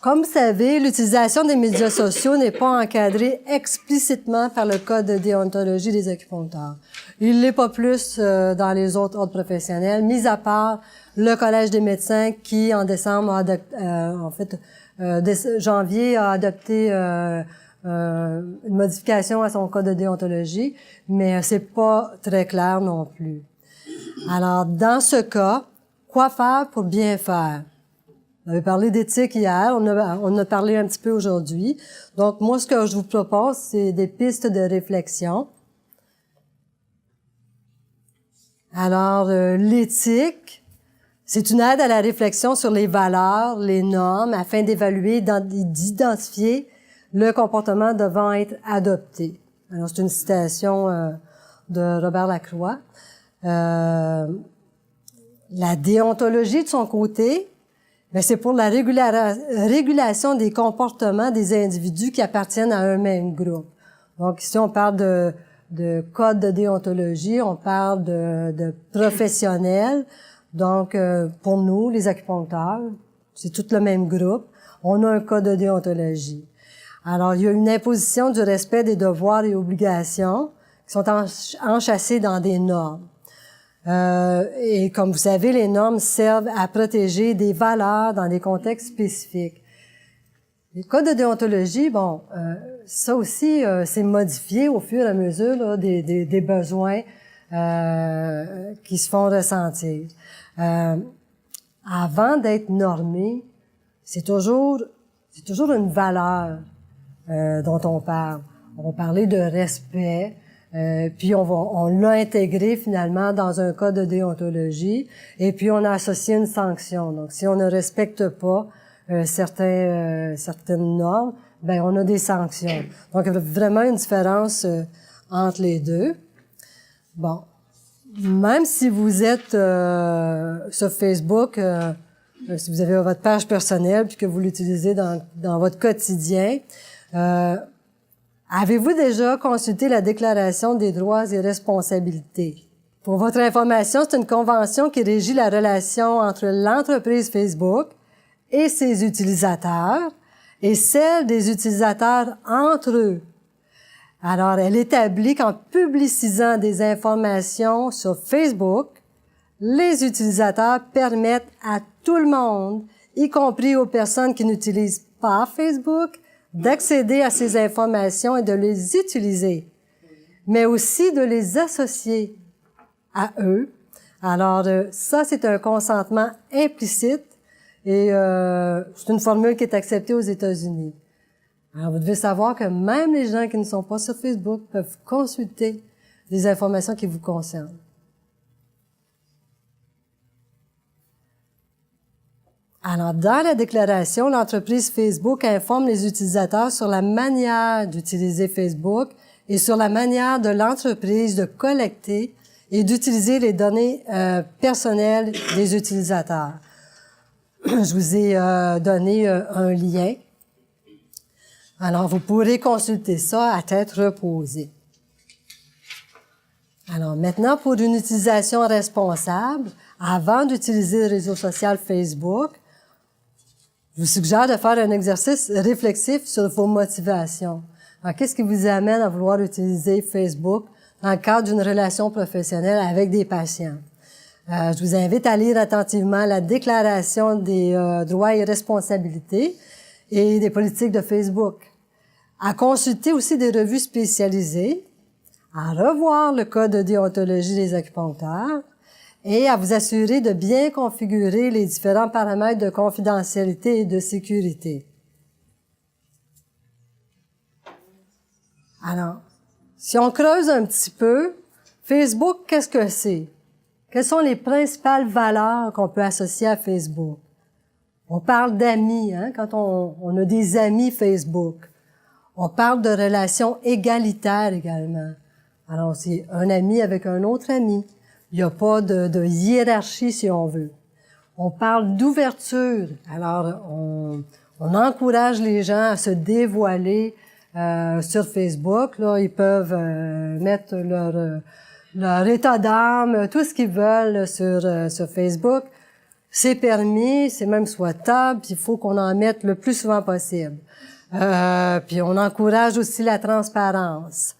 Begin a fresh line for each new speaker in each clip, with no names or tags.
Comme vous savez, l'utilisation des médias sociaux n'est pas encadrée explicitement par le Code de déontologie des acupuncteurs. Il l'est pas plus dans les autres ordres professionnels, mis à part le Collège des médecins qui, en décembre, janvier, a adopté une modification à son Code de déontologie, mais c'est pas très clair non plus. Alors, dans ce cas, quoi faire pour bien faire? On avait parlé d'éthique hier, on a parlé un petit peu aujourd'hui. Donc, moi, ce que je vous propose, c'est des pistes de réflexion. Alors, l'éthique, c'est une aide à la réflexion sur les valeurs, les normes, afin d'évaluer et d'identifier le comportement devant être adopté. Alors, c'est une citation de Robert Lacroix. La déontologie, de son côté, mais c'est pour la régulation des comportements des individus qui appartiennent à un même groupe. Donc, ici, on parle de code de déontologie, on parle de professionnels. Donc, pour nous, les acupuncteurs, c'est tout le même groupe, on a un code de déontologie. Alors, il y a une imposition du respect des devoirs et obligations qui sont enchâssés dans des normes. Et comme vous savez, les normes servent à protéger des valeurs dans des contextes spécifiques. Le code de déontologie, bon, ça aussi, c'est modifié au fur et à mesure là, des besoins qui se font ressentir. Avant d'être normé, c'est toujours une valeur dont on parle. On va parler de respect. Puis on l'a intégré finalement dans un code de déontologie et puis on a associé une sanction. Donc si on ne respecte pas certaines normes, ben on a des sanctions. Donc il y a vraiment une différence entre les deux. Bon, même si vous êtes sur Facebook, si vous avez votre page personnelle puis que vous l'utilisez dans votre quotidien, avez-vous déjà consulté la Déclaration des droits et responsabilités? Pour votre information, c'est une convention qui régit la relation entre l'entreprise Facebook et ses utilisateurs et celle des utilisateurs entre eux. Alors, elle établit qu'en publicisant des informations sur Facebook, les utilisateurs permettent à tout le monde, y compris aux personnes qui n'utilisent pas Facebook, d'accéder à ces informations et de les utiliser, mais aussi de les associer à eux. Alors, ça, c'est un consentement implicite et c'est une formule qui est acceptée aux États-Unis. Alors, vous devez savoir que même les gens qui ne sont pas sur Facebook peuvent consulter des informations qui vous concernent. Alors, dans la déclaration, l'entreprise Facebook informe les utilisateurs sur la manière d'utiliser Facebook et sur la manière de l'entreprise de collecter et d'utiliser les données personnelles des utilisateurs. Je vous ai donné un lien. Alors, vous pourrez consulter ça à tête reposée. Alors, maintenant, pour une utilisation responsable, avant d'utiliser le réseau social Facebook, je vous suggère de faire un exercice réflexif sur vos motivations. Alors, qu'est-ce qui vous amène à vouloir utiliser Facebook dans le cadre d'une relation professionnelle avec des patients? Je vous invite à lire attentivement la Déclaration des droits et responsabilités et des politiques de Facebook, à consulter aussi des revues spécialisées, à revoir le Code de déontologie des acupuncteurs, et à vous assurer de bien configurer les différents paramètres de confidentialité et de sécurité. Alors, si on creuse un petit peu, Facebook, qu'est-ce que c'est? Quelles sont les principales valeurs qu'on peut associer à Facebook? On parle d'amis, hein, quand on a des amis Facebook. On parle de relations égalitaires également. Alors, c'est un ami avec un autre ami. Il n'y a pas de hiérarchie, si on veut. On parle d'ouverture. Alors, on encourage les gens à se dévoiler sur Facebook. Là, ils peuvent mettre leur état d'âme, tout ce qu'ils veulent sur Facebook. c'est permis, c'est même souhaitable, puis il faut qu'on en mette le plus souvent possible. Puis on encourage aussi la transparence.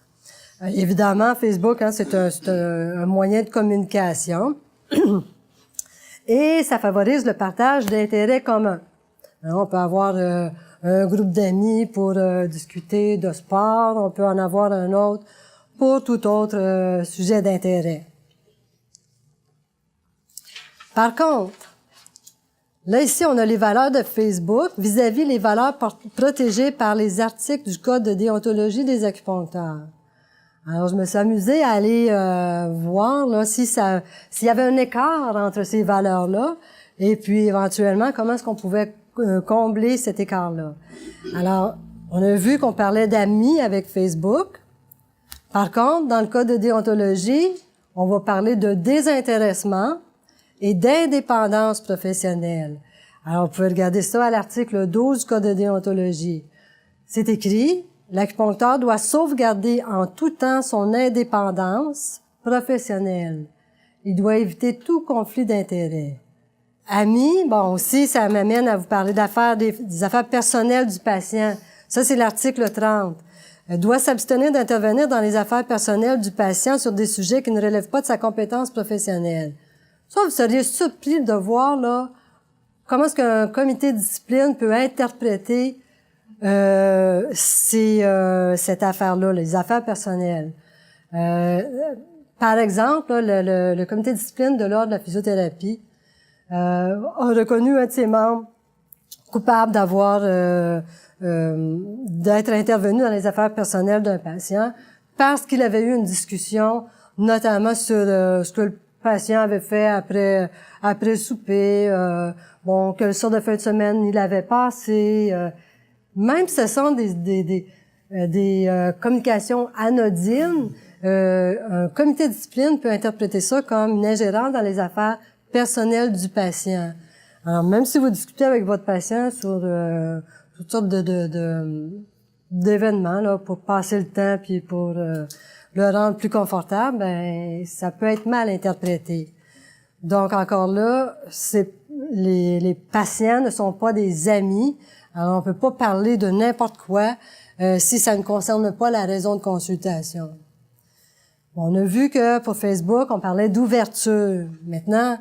Évidemment, Facebook, hein, c'est un moyen de communication et ça favorise le partage d'intérêts communs. Hein, on peut avoir un groupe d'amis pour discuter de sport, on peut en avoir un autre pour tout autre sujet d'intérêt. Par contre, là, ici, on a les valeurs de Facebook vis-à-vis les valeurs protégées par les articles du Code de déontologie des acupuncteurs. Alors, je me suis amusée à aller voir là s'il y avait un écart entre ces valeurs-là et puis éventuellement comment est-ce qu'on pouvait combler cet écart-là. Alors, on a vu qu'on parlait d'amis avec Facebook. Par contre, dans le Code de déontologie, on va parler de désintéressement et d'indépendance professionnelle. Alors, vous pouvez regarder ça à l'article 12 du Code de déontologie. C'est écrit: l'acupuncteur doit sauvegarder en tout temps son indépendance professionnelle. Il doit éviter tout conflit d'intérêts. Amis, bon, aussi, ça m'amène à vous parler des affaires personnelles du patient. Ça, c'est l'article 30. Doit s'abstenir d'intervenir dans les affaires personnelles du patient sur des sujets qui ne relèvent pas de sa compétence professionnelle. Ça, vous seriez surpris de voir, là, comment est-ce qu'un comité de discipline peut interpréter cette affaire-là, les affaires personnelles. Par exemple, là, le comité de discipline de l'Ordre de la physiothérapie a reconnu un de ses membres coupable d'être intervenu dans les affaires personnelles d'un patient parce qu'il avait eu une discussion, notamment sur ce que le patient avait fait après le souper, quelle sorte de fin de semaine il avait passé. Même si ce sont des communications anodines, un comité de discipline peut interpréter ça comme une ingérence dans les affaires personnelles du patient. Alors, même si vous discutez avec votre patient sur toutes sortes d'événements là pour passer le temps puis pour le rendre plus confortable, ben ça peut être mal interprété. Donc encore là, les patients ne sont pas des amis. Alors on peut pas parler de n'importe quoi si ça ne concerne pas la raison de consultation. Bon, on a vu que pour Facebook, on parlait d'ouverture. Maintenant,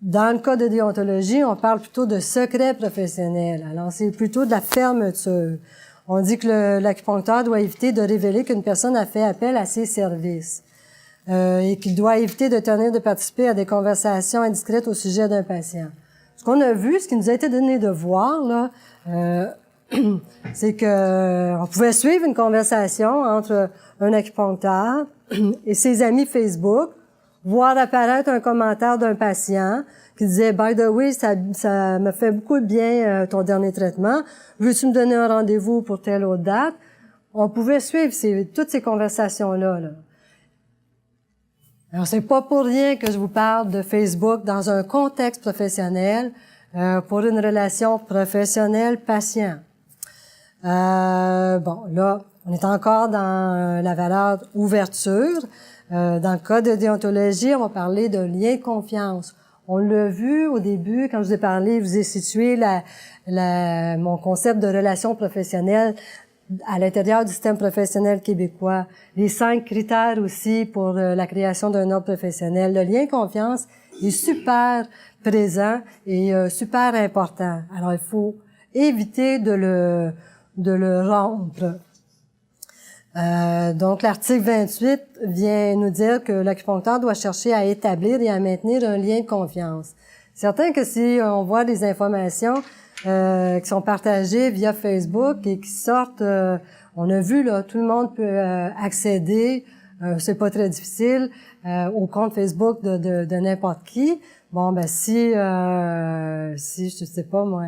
dans le cas de déontologie, on parle plutôt de secret professionnel. Alors, c'est plutôt de la fermeture. On dit que l'acupuncteur doit éviter de révéler qu'une personne a fait appel à ses services et qu'il doit éviter de participer à des conversations indiscrètes au sujet d'un patient. Ce qu'on a vu, ce qui nous a été donné de voir, là, c'est que on pouvait suivre une conversation entre un acupuncteur et ses amis Facebook, voir apparaître un commentaire d'un patient qui disait « By the way, ça me fait beaucoup de bien ton dernier traitement. Veux-tu me donner un rendez-vous pour telle autre date? » On pouvait suivre toutes ces conversations-là. Là. Alors, c'est pas pour rien que je vous parle de Facebook dans un contexte professionnel pour une relation professionnelle-patient. Là, on est encore dans la valeur ouverture. Dans le cas de déontologie, on va parler de lien de confiance. On l'a vu au début, quand je vous ai parlé, je vous ai situé mon concept de relation professionnelle à l'intérieur du système professionnel québécois. Les 5 critères aussi pour la création d'un ordre professionnel. Le lien de confiance est super présent et super important. Alors, il faut éviter de le rompre. Donc, l'article 28 vient nous dire que l'acupuncteur doit chercher à établir et à maintenir un lien de confiance. Certain que si on voit des informations qui sont partagées via Facebook et qui sortent, on a vu là, tout le monde peut accéder, c'est pas très difficile, au compte Facebook de n'importe qui. Bon, ben si je sais pas moi,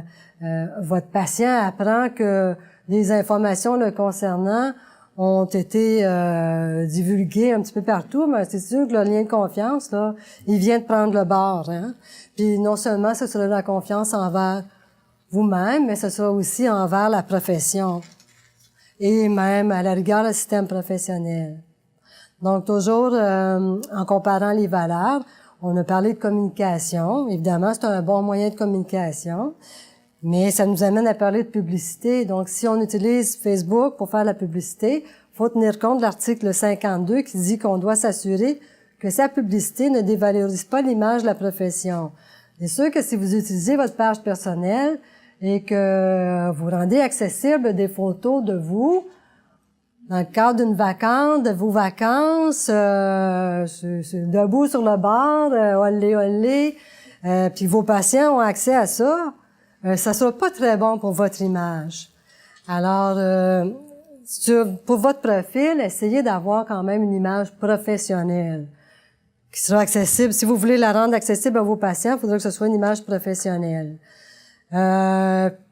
votre patient apprend que les informations le concernant ont été divulguées un petit peu partout, mais c'est sûr que le lien de confiance, là, il vient de prendre le bord. Hein? Puis non seulement ce sera la confiance envers vous-même, mais ce sera aussi envers la profession et même à la rigueur le système professionnel. Donc toujours en comparant les valeurs, On a parlé de communication. Évidemment, c'est un bon moyen de communication. Mais ça nous amène à parler de publicité. Donc, si on utilise Facebook pour faire la publicité, faut tenir compte de l'article 52 qui dit qu'on doit s'assurer que sa publicité ne dévalorise pas l'image de la profession. C'est sûr que si vous utilisez votre page personnelle et que vous rendez accessible des photos de vous, dans le cadre d'une vacance, de vos vacances, debout sur le bord, olé, puis vos patients ont accès à ça, ça sera pas très bon pour votre image. Alors, pour votre profil, essayez d'avoir quand même une image professionnelle qui sera accessible. Si vous voulez la rendre accessible à vos patients, il faudra que ce soit une image professionnelle.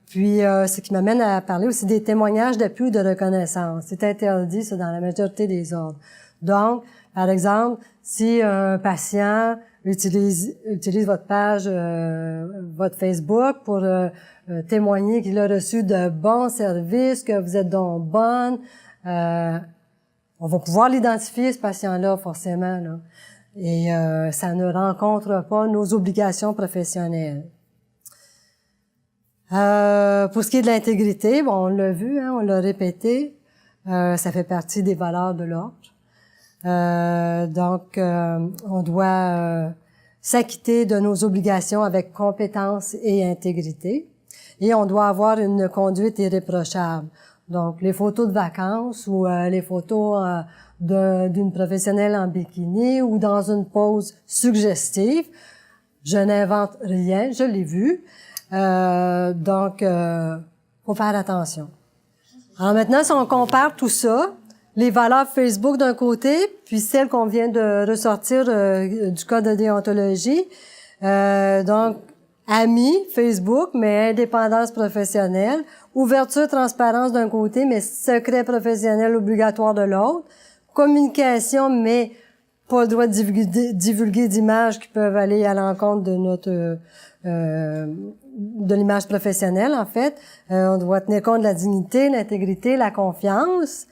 Puis, ce qui m'amène à parler aussi des témoignages d'appui ou de reconnaissance. C'est interdit, ça, dans la majorité des ordres. Donc, par exemple, si un patient utilise votre page, votre Facebook pour témoigner qu'il a reçu de bons services, que vous êtes donc bonne, on va pouvoir l'identifier, ce patient-là, forcément, là. Et ça ne rencontre pas nos obligations professionnelles. Pour ce qui est de l'intégrité, bon, on l'a vu, hein, on l'a répété, ça fait partie des valeurs de l'ordre. Donc, on doit s'acquitter de nos obligations avec compétence et intégrité. Et on doit avoir une conduite irréprochable. Donc, les photos de vacances ou les photos d'une professionnelle en bikini ou dans une pose suggestive, je n'invente rien, je l'ai vu. Donc, faut faire attention. Alors maintenant, si on compare tout ça, les valeurs Facebook d'un côté, puis celles qu'on vient de ressortir du code de déontologie, donc amis, Facebook, mais indépendance professionnelle, ouverture, transparence d'un côté, mais secret professionnel obligatoire de l'autre, communication, mais pas le droit de divulguer d'images qui peuvent aller à l'encontre de notre de l'image professionnelle, en fait. On doit tenir compte de la dignité, l'intégrité, la confiance.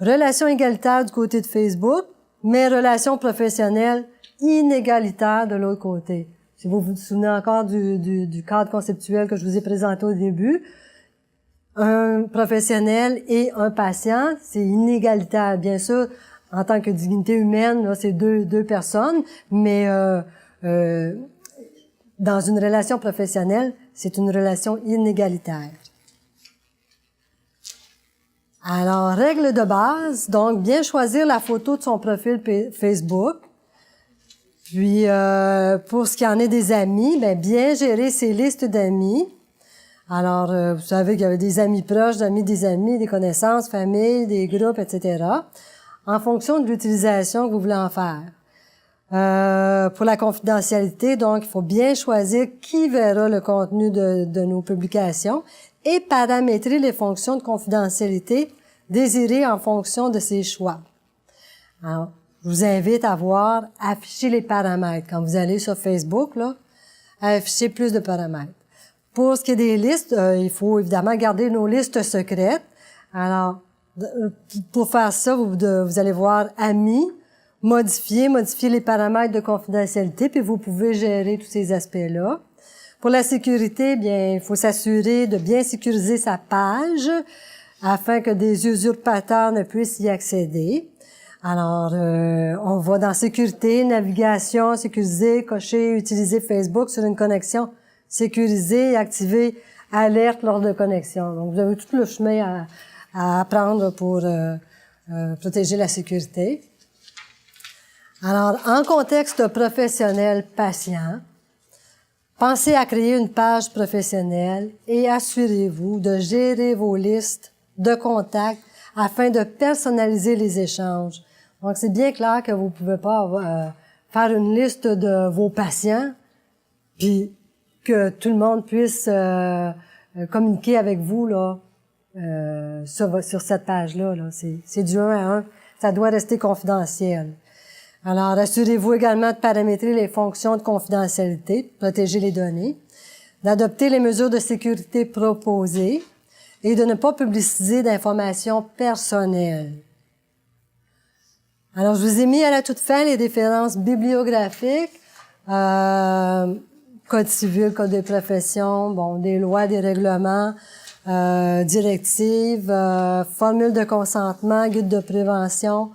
Relations égalitaires du côté de Facebook, mais relations professionnelles inégalitaires de l'autre côté. Si vous vous souvenez encore du cadre conceptuel que je vous ai présenté au début, un professionnel et un patient, c'est inégalitaire. Bien sûr, en tant que dignité humaine, là, c'est deux personnes, mais dans une relation professionnelle, c'est une relation inégalitaire. Alors, règle de base, donc bien choisir la photo de son profil Facebook. Puis, pour ce qui en est des amis, bien gérer ses listes d'amis. Alors, vous savez qu'il y avait des amis proches, des amis, des connaissances, famille, des groupes, etc. En fonction de l'utilisation que vous voulez en faire. Pour la confidentialité, donc, il faut bien choisir qui verra le contenu de nos publications et paramétrer les fonctions de confidentialité désirées en fonction de ses choix. Alors, je vous invite à voir afficher les paramètres. Quand vous allez sur Facebook, là, afficher plus de paramètres. Pour ce qui est des listes, il faut évidemment garder nos listes secrètes. Alors, pour faire ça, vous allez voir Amis, modifier les paramètres de confidentialité, puis vous pouvez gérer tous ces aspects-là. Pour la sécurité, il faut s'assurer de bien sécuriser sa page afin que des usurpateurs ne puissent y accéder. Alors, on va dans sécurité, navigation, sécuriser, cocher, utiliser Facebook sur une connexion sécurisée et activer alerte lors de connexion. Donc, vous avez tout le chemin à apprendre pour protéger la sécurité. Alors, en contexte professionnel patient, pensez à créer une page professionnelle et assurez-vous de gérer vos listes de contacts afin de personnaliser les échanges. Donc, c'est bien clair que vous ne pouvez pas faire une liste de vos patients puis que tout le monde puisse communiquer avec vous là sur cette page-là. Là. C'est du 1 à 1. Ça doit rester confidentiel. Alors, assurez-vous également de paramétrer les fonctions de confidentialité, de protéger les données, d'adopter les mesures de sécurité proposées et de ne pas publiciser d'informations personnelles. Alors, je vous ai mis à la toute fin les références bibliographiques, code civil, code des professions, bon, des lois, des règlements, directives, formules de consentement, guide de prévention.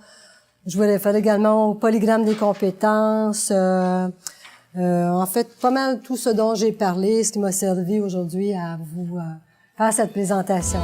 Je vous réfère également au polygramme des compétences, en fait, pas mal tout ce dont j'ai parlé, ce qui m'a servi aujourd'hui à vous faire cette présentation.